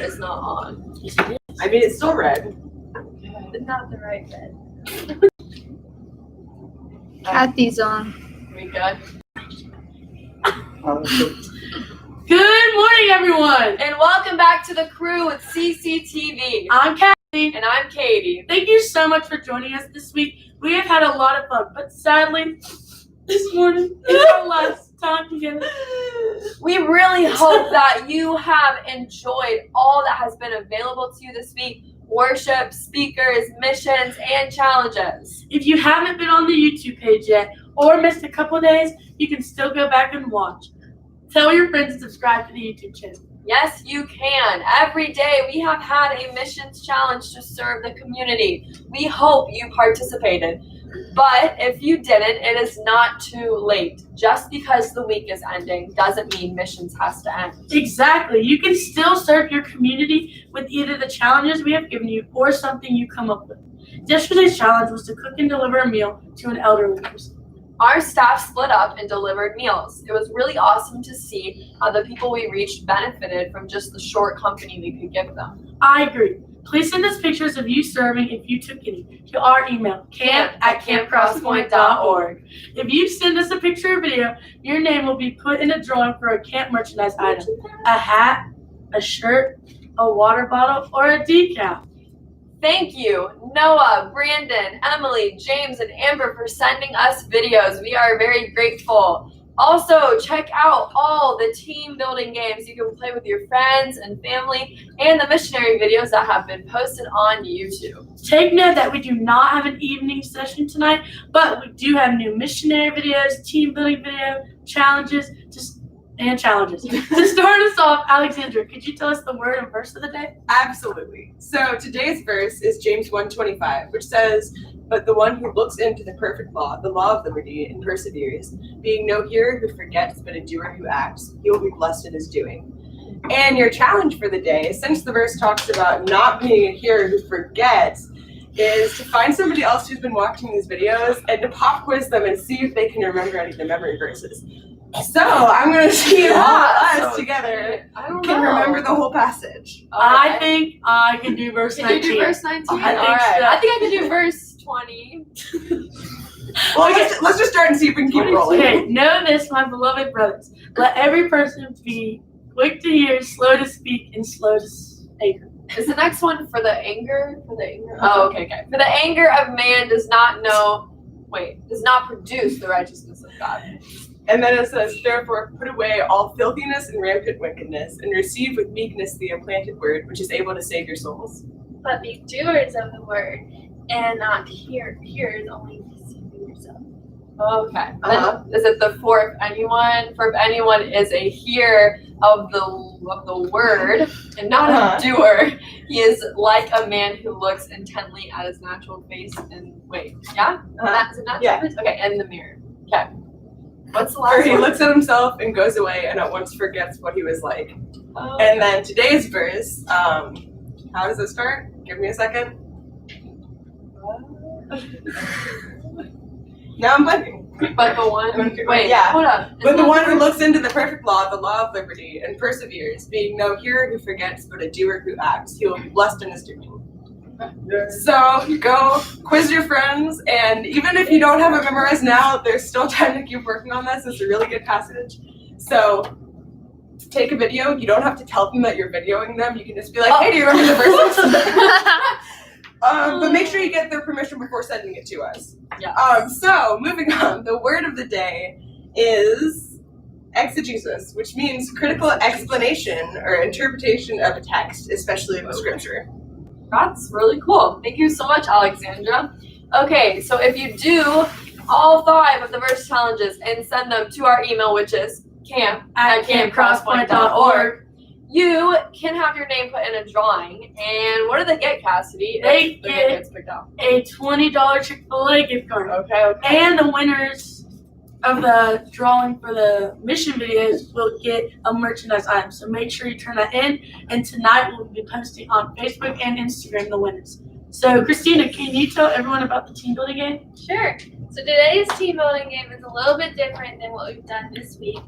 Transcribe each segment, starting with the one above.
It's not on. I mean, it's still red. But not the right red. Kathy's on. We good? Good morning, everyone. And welcome back to the crew with CCTV. I'm Kathy. And I'm Katie. Thank you so much for joining us this week. We have had a lot of fun, but sadly, this morning is our last time together. We really hope that you have enjoyed all that has been available to you this week. Worship, speakers, missions, and challenges. If you haven't been on the YouTube page yet or missed a couple days, you can still go back and watch. Tell your friends to subscribe to the YouTube channel. Yes, you can. Every day we have had a missions challenge to serve the community. We hope you participated. But if you didn't, it is not too late. Just because the week is ending doesn't mean missions has to end. Exactly. You can still serve your community with either the challenges we have given you or something you come up with. Yesterday's challenge was to cook and deliver a meal to an elderly person. Our staff split up and delivered meals. It was really awesome to see how the people we reached benefited from just the short company we could give them. I agree. Please send us pictures of you serving if you took any to our email, camp@campcrosspoint.org. If you send us a picture or video, your name will be put in a drawing for a camp merchandise item. A hat, a shirt, a water bottle, or a decal. Thank you, Noah, Brandon, Emily, James, and Amber for sending us videos. We are very grateful. Also, check out all the team building games you can play with your friends and family and the missionary videos that have been posted on YouTube. Take note that we do not have an evening session tonight, but we do have new missionary videos, team building video, challenges, and challenges. To start us off, Alexandra, could you tell us the word and verse of the day? Absolutely. So today's verse is James 1:25, which says, "But the one who looks into the perfect law, the law of liberty, and perseveres, being no hearer who forgets, but a doer who acts, he will be blessed in his doing." And your challenge for the day, since the verse talks about not being a hearer who forgets, is to find somebody else who's been watching these videos and to pop quiz them and see if they can remember any of the memory verses. So I'm going to see if all of us together can remember the whole passage. I think I can do verse 19. Can you do verse 19? I think All right. so. I think I can do verse 20. Well, let's just start and see if we can keep rolling. Okay, know this, my beloved brothers. Let every person be quick to hear, slow to speak, and slow to anger. Is the next one for the anger? Oh, okay. For the anger of man does not produce the righteousness of God. And then it says, "Therefore put away all filthiness and rampant wickedness, and receive with meekness the implanted word, which is able to save your souls." But be doers of the word, and not hearers only deceiving yourself. Okay. Then is it the for if anyone is a hearer of the word and not a doer, he is like a man who looks intently at his natural face and That's a natural face? Okay, in the mirror. Okay. What's the Or last he one? looks at himself and goes away and at once forgets what he was like. Oh, And then today's verse, how does it start? Give me a second. Now I'm blanking. But the one hold up. But the one who looks into the perfect law, the law of liberty, and perseveres, being no hearer who forgets, but a doer who acts, he will be blessed in his doing. So go quiz your friends, and even if you don't have it memorized now, there's still time to keep working on this. It's a really good passage. So take a video. You don't have to tell them that you're videoing them. You can just be like, "Hey, do you remember the verses?" But make sure you get their permission before sending it to us. Yeah. So moving on, the word of the day is exegesis, which means critical explanation or interpretation of a text, especially of scripture. That's really cool. Thank you so much, Alexandra. Okay, so if you do all 5 of the verse challenges and send them to our email, which is camp@campcrosspoint.org, you can have your name put in a drawing. And what do they get, Cassidy? They if the get name gets picked out. a $20 Chick-fil-A gift card. Okay. And the winners of the drawing for the mission videos will get a merchandise item. So make sure you turn that in. And tonight we'll be posting on Facebook and Instagram the winners. So Christina, can you tell everyone about the team building game? Sure. So today's team building game is a little bit different than what we've done this week.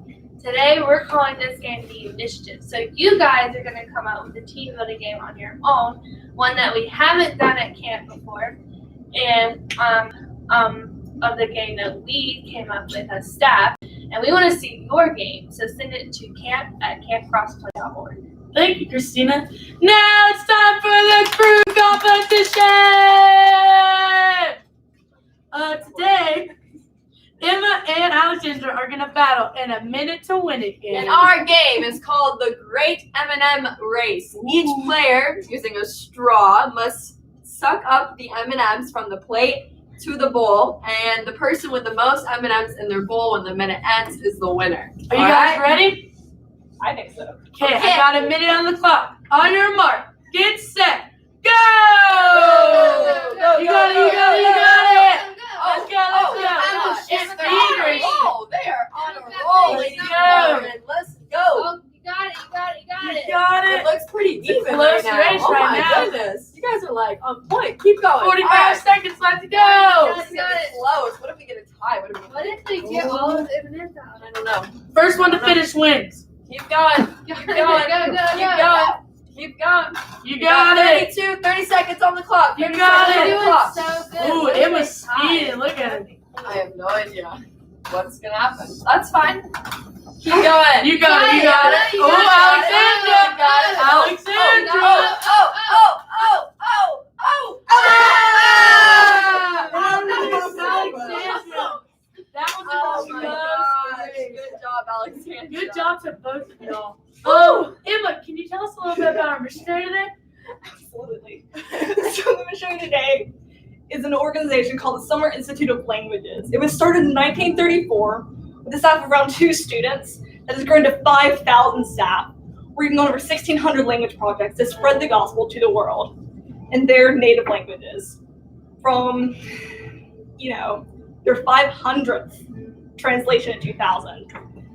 Today we're calling this game the Initiative. So you guys are going to come up with a team building game on your own, one that we haven't done at camp before, and of the game that we came up with as staff. And we want to see your game, so send it to camp@campcrossplay.org. Thank you, Christina. Now it's time for the crew competition! Today, Emma and Alexandra are going to battle in a minute to win it game. And our game is called the Great M&M Race. Each player, using a straw, must suck up the M&Ms from the plate to the bowl, and the person with the most M&Ms in their bowl when the minute ends is the winner. Are you guys ready? I think so. Okay, I got a minute on the clock. On your mark, get set, go! You got it, you got it, you got it! Let's go, let's go. It's speed race. Oh, they are on a roll, ladies and gentlemen. Let's go. Oh, you got it, you got it, you got it. You got It it. looks pretty It's a even close right now. race Oh right my now. goodness. You guys are like on point. Keep going. 45 All right. seconds left to go. This is gonna be close. What if we get a tie? What if we What if they get all of the M&Ms out? I don't know. First one to finish wins. Keep going. Keep going. Go, Keep go. going. Keep going. You got it. 30 seconds on the clock. You 30 got seconds it. on the clock. So good. Ooh, it was speeding. Look at it. I have no idea what's gonna happen. That's fine. Keep going. You got it. You got it. You Oh, got it. Alexandra. You got it. Alexandra. That was Oh a my close gosh. race. Good job, Alexandra. Good job to both of y'all. Oh, Emma, can you tell us a little bit about our missionary today? Absolutely. So the mission today is an organization called the Summer Institute of Languages. It was started in 1934 with a staff of around 2 students that has grown to 5,000 staff, working on over 1,600 language projects to spread the gospel to the world in their native languages. From, their 500th translation in 2000.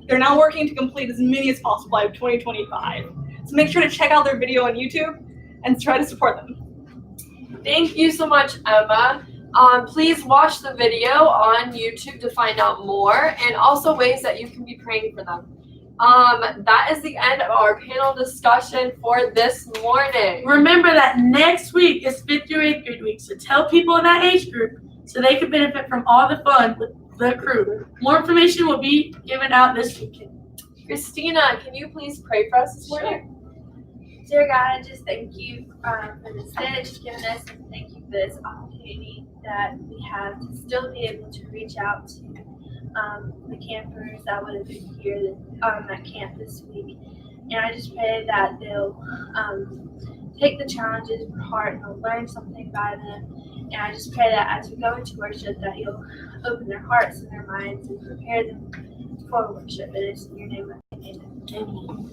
They're now working to complete as many as possible by 2025. So make sure to check out their video on YouTube and try to support them. Thank you so much, Emma. Please watch the video on YouTube to find out more and also ways that you can be praying for them. That is the end of our panel discussion for this morning. Remember that next week is 5th through 8th grade week, so tell people in that age group so they can benefit from all the fun with the crew. More information will be given out this weekend. Christina, can you please pray for us this morning? Dear God, I just thank you for this day that you've given us, and thank you for this opportunity that we have to still be able to reach out to the campers that would have been here at camp this week. And I just pray that they'll take the challenges for heart and they'll learn something by them. And I just pray that as we go into worship that you'll open their hearts and their minds and prepare them for worship. It is in your name I pray. Amen.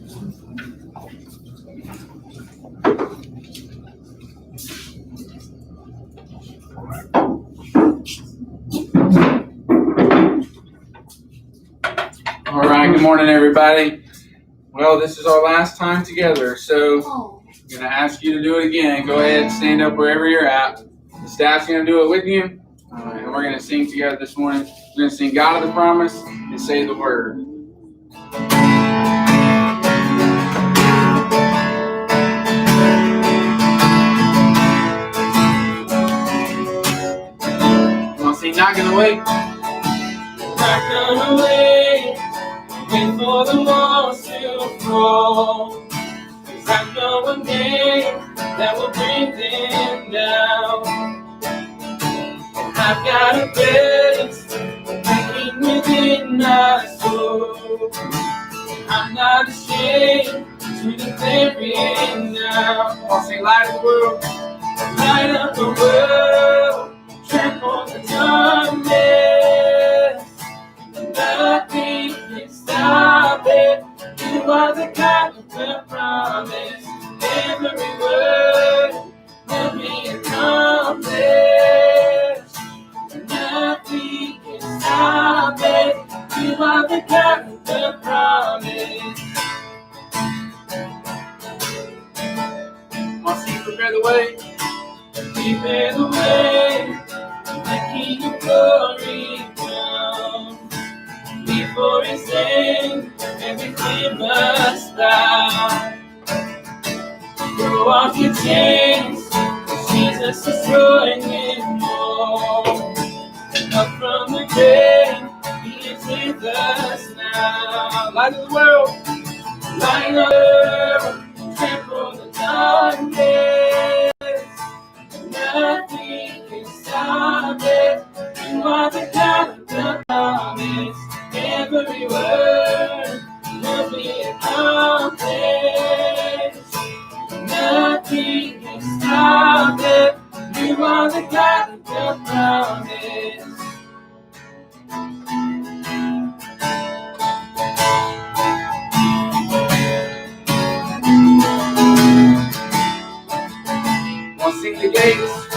All right, good morning, everybody. Well, this is our last time together, so I'm going to ask you to do it again. Go ahead and stand up wherever you're at. The staff's going to do it with you, and we're going to sing together this morning. We're going to sing God of the Promise and say the word. Come on, sing Not Gonna Wait. Not gonna wait for the walls to fall. 'Cause I know one day that will bring them down. I've got a presence breaking within my soul. I'm not ashamed to declare it now. Come on, sing Light of the World. Light up the world, trample the darkness. Nothing can stop it. You are the God of the promise. Every word will be accomplished. Nothing can stop it. You are the God of the promise. Come on, sing Prepare the Way. Prepare the way, the King of Glory comes. Before His name, give us thou. Throw off your chains, Jesus is drawing in more. Up from the grave, He is with us now. Light of the world, light of the world, trample the darkness. Nothing can stop it. You are the God of the promise. Every word will be accomplished. Nothing can stop it. You are the God of the promise. Now sing the gates.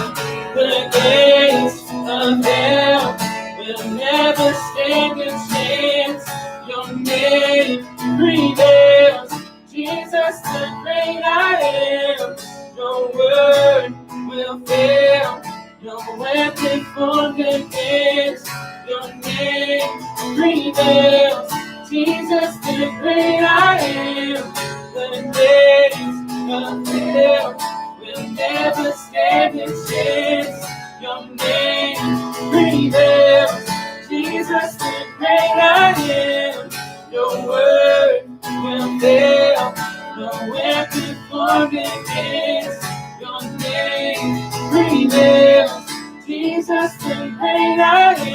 The gates of hell will never stand a chance. Your name prevails, Jesus the great I am. No word will fail, no weapon formed against. Your name prevails, Jesus the great I am. The days of hell will never stand a chance. Your name prevails, Jesus the great I am. Your word will fail, no weapon formed against. Your name prevails, Jesus the great I am.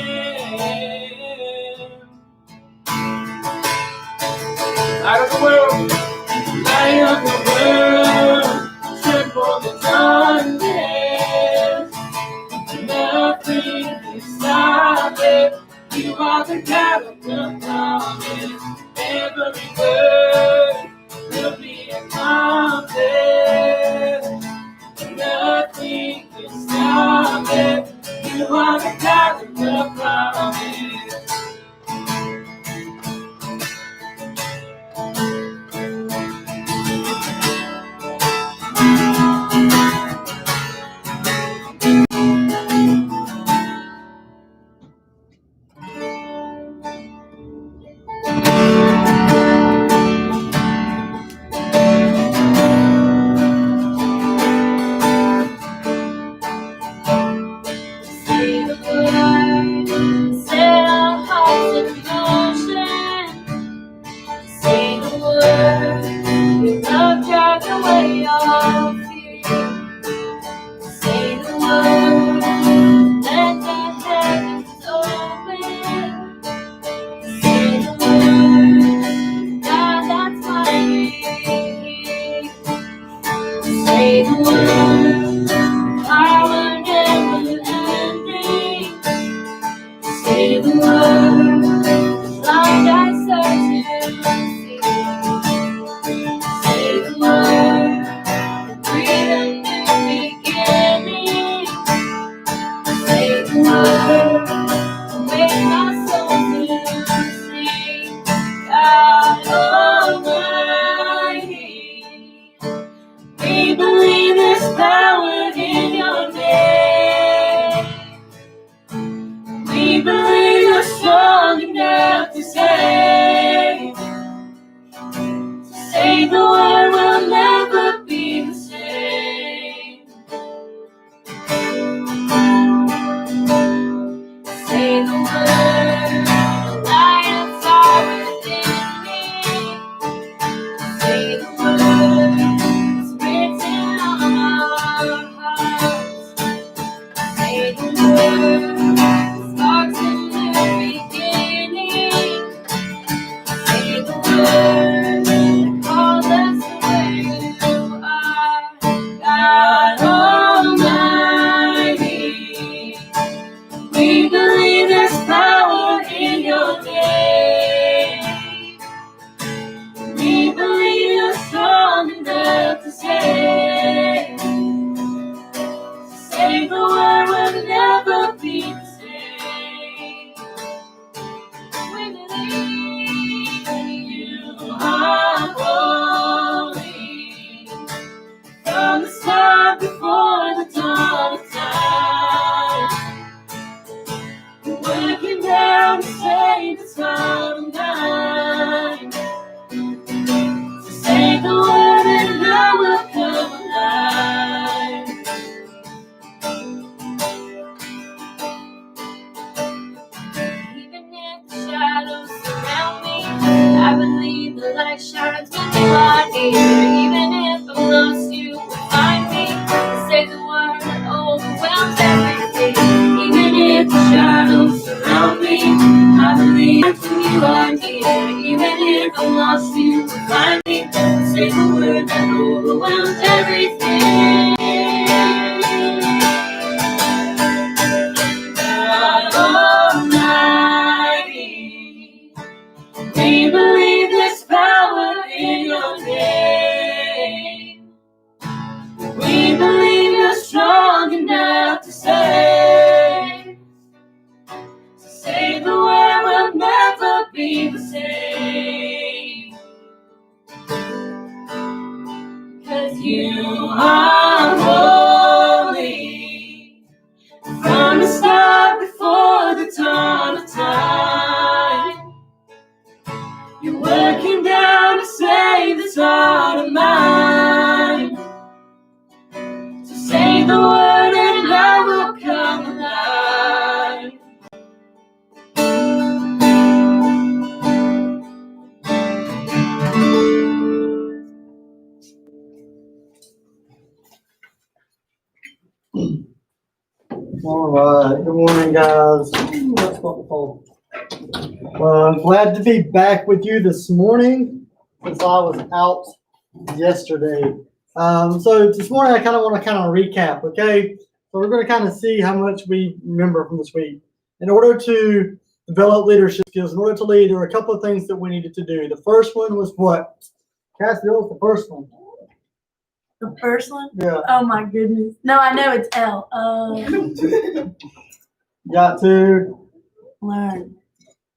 Light of the world, light of the world, tremble the darkness. Nothing can stop it. You are the God of the promise. Every word will be accomplished. Nothing can stop it. You are the God of the promise. Say the word, set our hearts in motion. Say the word, your love drives away all fear. Say the word, let the heavens open. Say the word, God that's mighty. Say the word, power never ending. Say the word, as long as I search and see. Say the word, breathe a new beginning. Say the word, wake my soul to sing. God Almighty, we believe there's power in your name. We believe you're strong enough to save. Say the word, will never be the same. Say the word, the light that's all within me. Say the word, it's written on our hearts. Say the word, sparks a new beginning. Say the word, that calls us to where you are. God Almighty, we believe there's power in your name. We believe you're strong enough to save. Say the word, will never be the same. We believe you are holy. From the start, before the dawn of time, you're working down to save the time of night. everything. God Almighty, we believe there's power in your name. We believe you're strong enough to save. To save the world will never be the same. 'Cause you are holy. From the start, before the dawn of time, you're working down to save this heart of mine. To save the world and I will come alive. All right. Good morning, guys. Ooh, that's wonderful. Well, I'm glad to be back with you this morning since I was out yesterday. So this morning I kind of want to recap, okay? So we're going to kind of see how much we remember from this week. In order to develop leadership skills, in order to lead, there were a couple of things that we needed to do. The first one was what? Cassidy, what was the first one? The first one? Yeah. Oh my goodness. No, I know it's L. Got to Learn.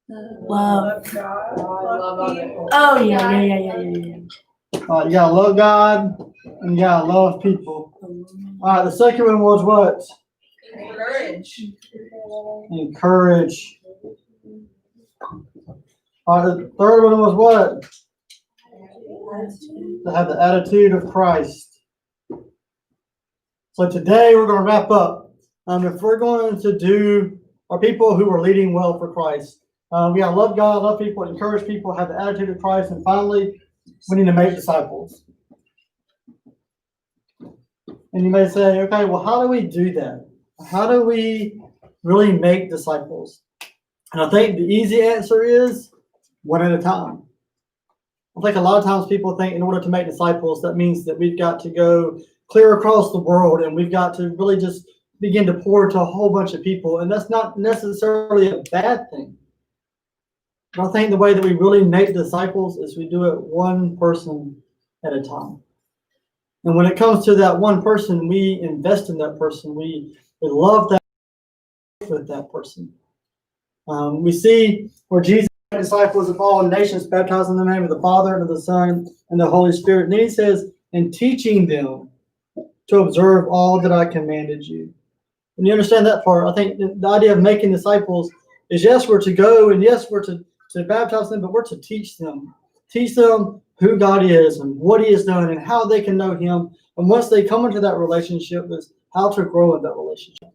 Love. Love others. Oh yeah. you gotta love God and you gotta love people. All right, the second one was what? Encourage. Encourage. All right, the third one was what? To have the attitude of Christ. So today we're going to wrap up. If we're going to do our people who are leading well for Christ, we gotta love God, love people, encourage people, have the attitude of Christ, and finally, we need to make disciples. And you may say, okay, well, how do we do that? How do we really make disciples? And I think the easy answer is one at a time. I think a lot of times people think in order to make disciples, that means that we've got to go clear across the world and we've got to really just begin to pour to a whole bunch of people. And that's not necessarily a bad thing. But I think the way that we really make disciples is we do it one person at a time. And when it comes to that one person, we invest in that person. We love that with that person. We see where Jesus made disciples of all nations, baptizing in the name of the Father and of the Son and the Holy Spirit. And then he says, and teaching them to observe all that I commanded you. And you understand that part? I think the idea of making disciples is, yes, we're to go, and yes, we're to baptize them, but we're to teach them. Teach them who God is and what he has done and how they can know him. And once they come into that relationship, is how to grow in that relationship.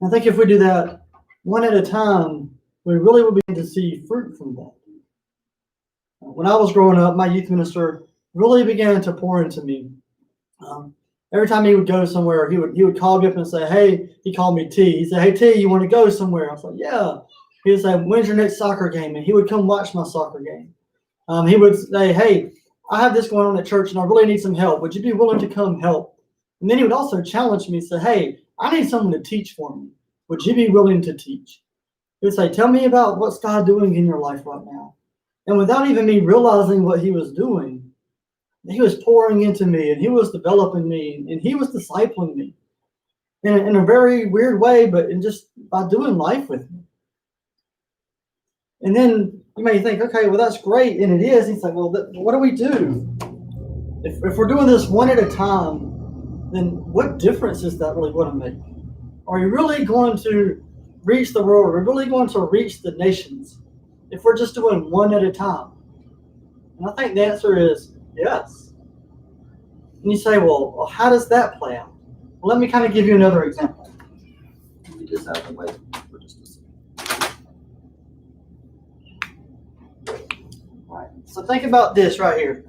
I think if we do that one at a time, we really will begin to see fruit from that. When I was growing up, my youth minister really began to pour into me. Every time he would go somewhere, he would call me up and say, hey, he called me T. He said, hey, T, you want to go somewhere? I was like, yeah. He would say, when's your next soccer game? And he would come watch my soccer game. He would say, hey, I have this going on at church and I really need some help. Would you be willing to come help? And then he would also challenge me and say, hey, I need someone to teach for me. Would you be willing to teach? He would say, tell me about what's God doing in your life right now. And without even me realizing what he was doing, he was pouring into me and he was developing me and he was discipling me in a very weird way, but in just by doing life with me. And then you may think, okay, well, that's great. And it is. He's like, well, what do we do? If we're doing this one at a time, then what difference is that really going to make? Are you really going to reach the world? Are we really going to reach the nations if we're just doing one at a time? And I think the answer is yes. And you say, well, how does that play out? Well, let me kind of give you another example. Let me just out of the way for just a second. All right. So think about this right here.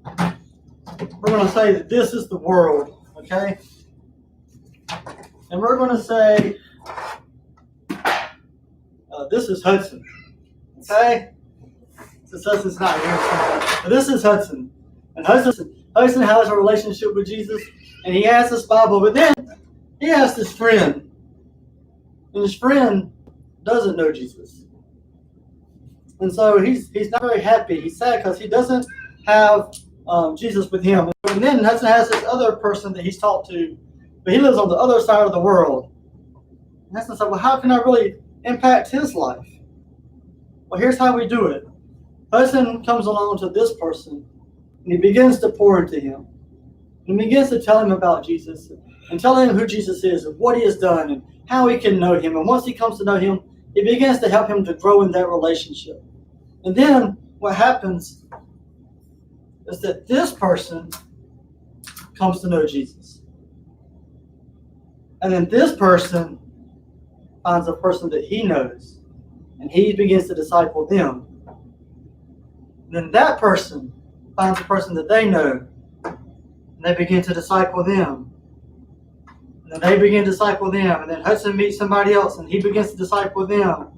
We're going to say that this is the world, okay? And we're going to say this is Hudson, okay? Since Hudson's not here, but this is Hudson. And Hudson has a relationship with Jesus, and he has this Bible, but then he has this friend, and his friend doesn't know Jesus. And so he's not very happy. He's sad because he doesn't have Jesus with him. And then Hudson has this other person that he's talked to, but he lives on the other side of the world. And Hudson said, well, how can I really impact his life? Well, here's how we do it. Hudson comes along to this person, and he begins to pour into him. And he begins to tell him about Jesus, and tell him who Jesus is, and what he has done, and how he can know him. And once he comes to know him, he begins to help him to grow in that relationship. And then what happens is that this person comes to know Jesus. And then this person finds a person that he knows, and he begins to disciple them. And then that person finds a person that they know, and they begin to disciple them. And then they begin to disciple them. And then Hudson meets somebody else, and he begins to disciple them.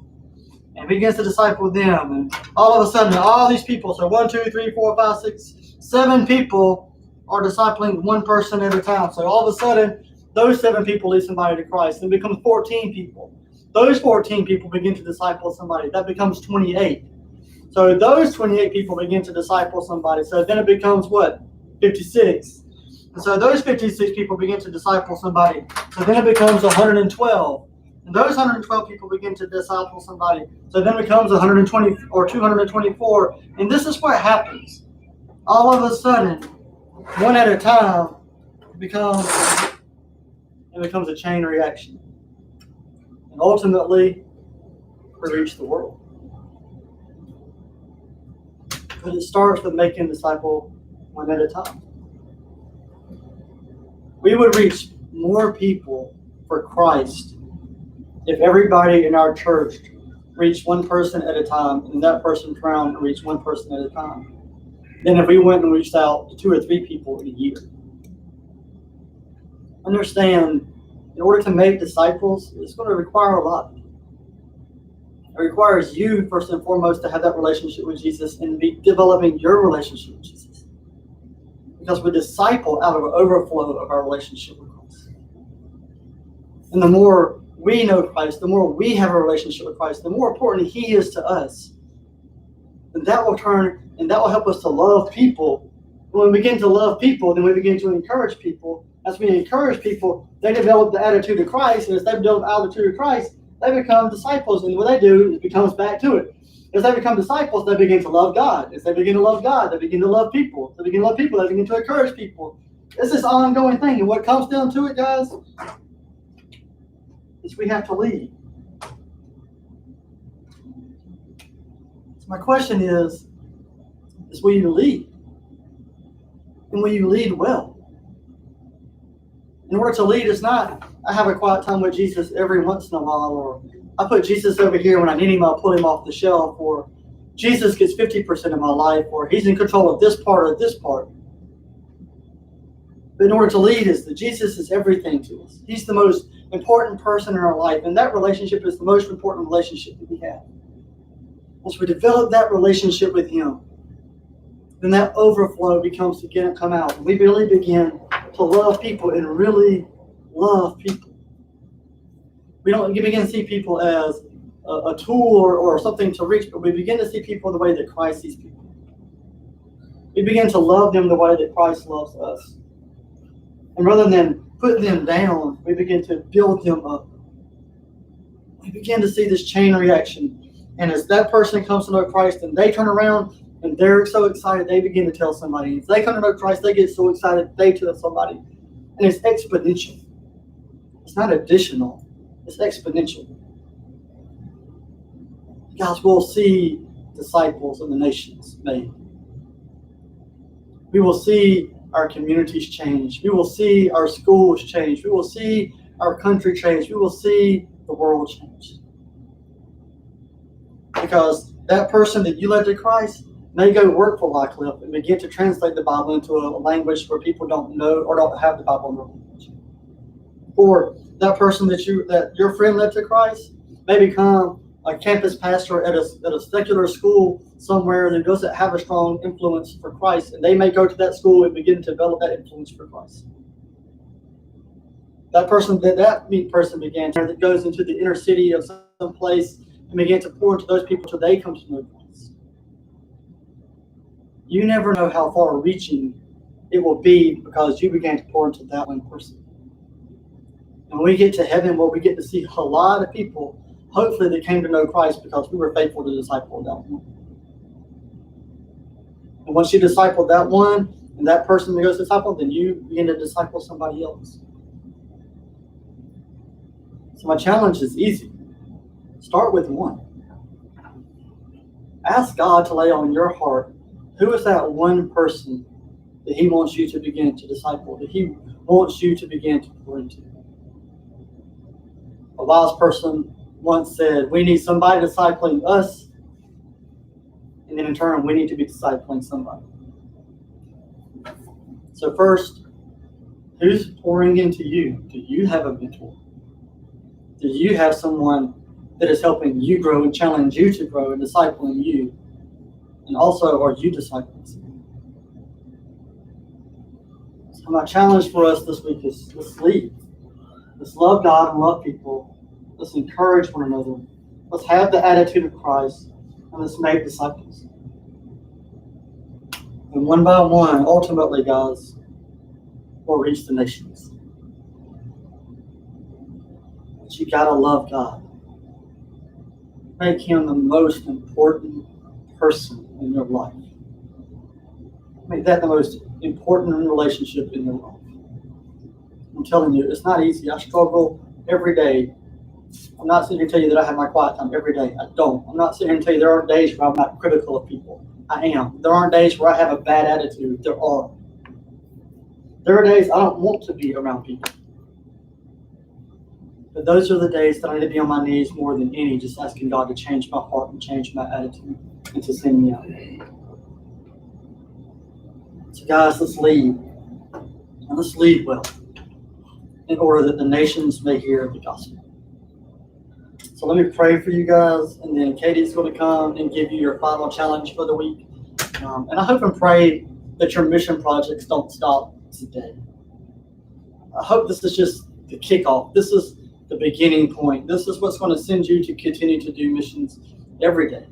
And begins to disciple them. And all of a sudden, all these people, so 1, 2, 3, 4, 5, 6, 7 people are discipling one person at a time. So all of a sudden, those 7 people lead somebody to Christ. It becomes 14 people. Those 14 people begin to disciple somebody. That becomes 28. So those 28 people begin to disciple somebody. So then it becomes what? 56. And so those 56 people begin to disciple somebody. So then it becomes 112. And those 112 people begin to disciple somebody. So then it becomes 120 or 224. And this is what happens. All of a sudden, one at a time, it becomes a chain reaction. And ultimately, we reach the world. But it starts with making disciples one at a time. We would reach more people for Christ if everybody in our church reached one person at a time, and that person turned around and reached one person at a time, than if we went and reached out to 2 or 3 people in a year. Understand, in order to make disciples, it's going to require a lot. It requires you, first and foremost, to have that relationship with Jesus and be developing your relationship with Jesus. Because we disciple out of an overflow of our relationship with Christ. And the more we know Christ, the more we have a relationship with Christ, the more important He is to us. And that will help us to love people. When we begin to love people, then we begin to encourage people. As we encourage people, they develop the attitude of Christ, and as they develop the attitude of Christ, they become disciples. And what they do, it becomes back to it. As they become disciples, they begin to love God. As they begin to love God, they begin to love people. They begin to love people, they begin to encourage people. It's this ongoing thing. And what comes down to it, guys, is we have to lead. So my question is will you lead? And will you lead well? In order to lead, it's not, I have a quiet time with Jesus every once in a while, or I put Jesus over here when I need him, I'll pull him off the shelf, or Jesus gets 50% of my life, or he's in control of this part or this part. But in order to lead is that Jesus is everything to us. He's the most important person in our life, and that relationship is the most important relationship that we have. Once we develop that relationship with him, then that overflow becomes to come out. And we really begin to love people and really love people. We don't begin to see people as a tool or something to reach, but we begin to see people the way that Christ sees people. We begin to love them the way that Christ loves us. And rather than put them down, we begin to build them up. We begin to see this chain reaction. And as that person comes to know Christ and they turn around and they're so excited, they begin to tell somebody. If they come to know Christ, they get so excited, they tell somebody. And it's exponential. It's not additional. It's exponential. Guys, we'll see disciples in the nations made. We will see our communities change. We will see our schools change. We will see our country change. We will see the world change. Because that person that you led to Christ may go work for Wycliffe and begin to translate the Bible into a language where people don't know or don't have the Bible in their language. Or that person that your friend led to Christ may become a campus pastor at a secular school somewhere that doesn't have a strong influence for Christ, and they may go to that school and begin to develop that influence for Christ. That person began to, that goes into the inner city of some place and began to pour into those people until they come to know Christ. You never know how far reaching it will be because you began to pour into that one person. And when we get to heaven, well, we get to see a lot of people, hopefully, that came to know Christ because we were faithful to disciple that one. And once you disciple that one, and that person that goes to disciple, then you begin to disciple somebody else. So my challenge is easy. Start with one. Ask God to lay on your heart, who is that one person that He wants you to begin to disciple, that He wants you to begin to pour into. A wise person once said, we need somebody discipling us, and then in turn, we need to be discipling somebody. So first, who's pouring into you? Do you have a mentor? Do you have someone that is helping you grow and challenge you to grow and discipling you? And also, are you discipling someone? So my challenge for us this week is let's lead. Let's love God and love people. Let's encourage one another. Let's have the attitude of Christ, and let's make disciples. And one by one, ultimately, guys, we'll reach the nations. But you gotta love God. Make Him the most important person in your life. Make that the most important relationship in your life. I'm telling you, it's not easy. I struggle every day. I'm not sitting here to tell you that I have my quiet time every day. I don't. I'm not sitting here to tell you there aren't days where I'm not critical of people. I am. There aren't days where I have a bad attitude. There are. There are days I don't want to be around people. But those are the days that I need to be on my knees more than any, just asking God to change my heart and change my attitude and to send me out. So guys, let's lead. And let's lead well in order that the nations may hear the gospel. So let me pray for you guys, and then Katie's going to come and give you your final challenge for the week. And I hope and pray that your mission projects don't stop today. I hope this is just the kickoff. This is the beginning point. This is what's going to send you to continue to do missions every day.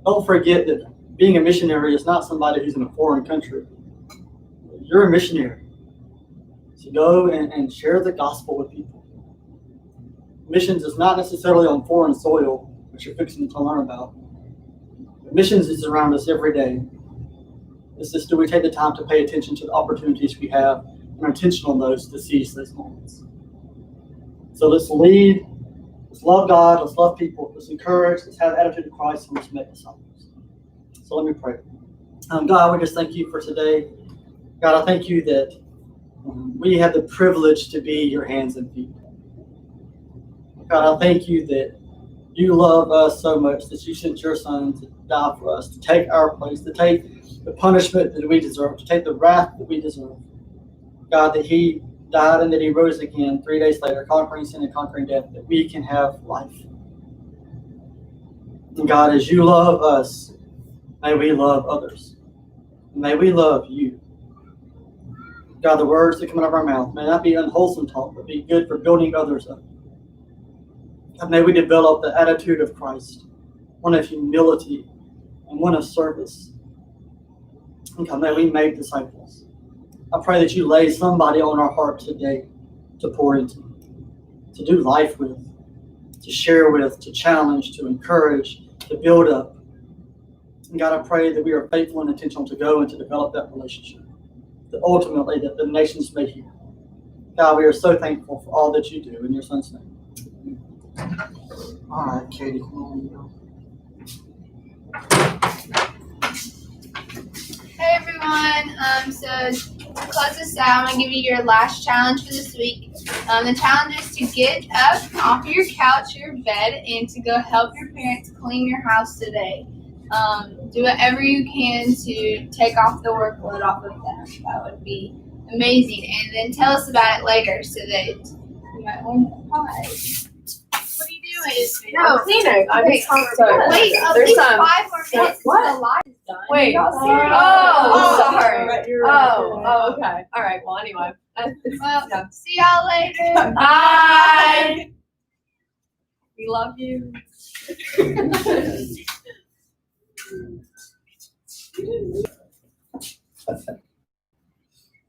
Don't forget that being a missionary is not somebody who's in a foreign country. You're a missionary. So go and share the gospel with people. Missions is not necessarily on foreign soil, which you're fixing to learn about. Missions is around us every day. It's just, do we take the time to pay attention to the opportunities we have and are intentional on those to seize those moments? So let's lead, let's love God, let's love people, let's encourage, let's have the attitude of Christ, and let's make disciples. So let me pray. God, we just thank you for today. God, I thank you that we have the privilege to be your hands and feet. God, I thank you that you love us so much that you sent your Son to die for us, to take our place, to take the punishment that we deserve, to take the wrath that we deserve. God, that He died and that He rose again 3 days later, conquering sin and conquering death, that we can have life. And God, as you love us, may we love others. And may we love you. God, the words that come out of our mouth may not be unwholesome talk, but be good for building others up. God, may we develop the attitude of Christ, one of humility and one of service. And God, may we make disciples. I pray that you lay somebody on our heart today to pour into, to do life with, to share with, to challenge, to encourage, to build up. And God, I pray that we are faithful and intentional to go and to develop that relationship, that ultimately that the nations may hear. God, we are so thankful for all that you do in your Son's name. All right, Katie, come on. Hey everyone, so to close this out, I'm going to give you your last challenge for this week. The challenge is to get up off your couch or your bed and to go help your parents clean your house today. Do whatever you can to take off the workload off of them. That would be amazing. And then tell us about it later so that you might win a prize. What do you do? doing? No. Cleaning. I'm Wait, just sorry. Wait, at There's least some. 5 more minutes What? until the live is done. Wait. Y'all Oh, serious? sorry. You're right. Oh, okay. All right. Well, anyway. Well, Yeah. see y'all later. Bye. We love you.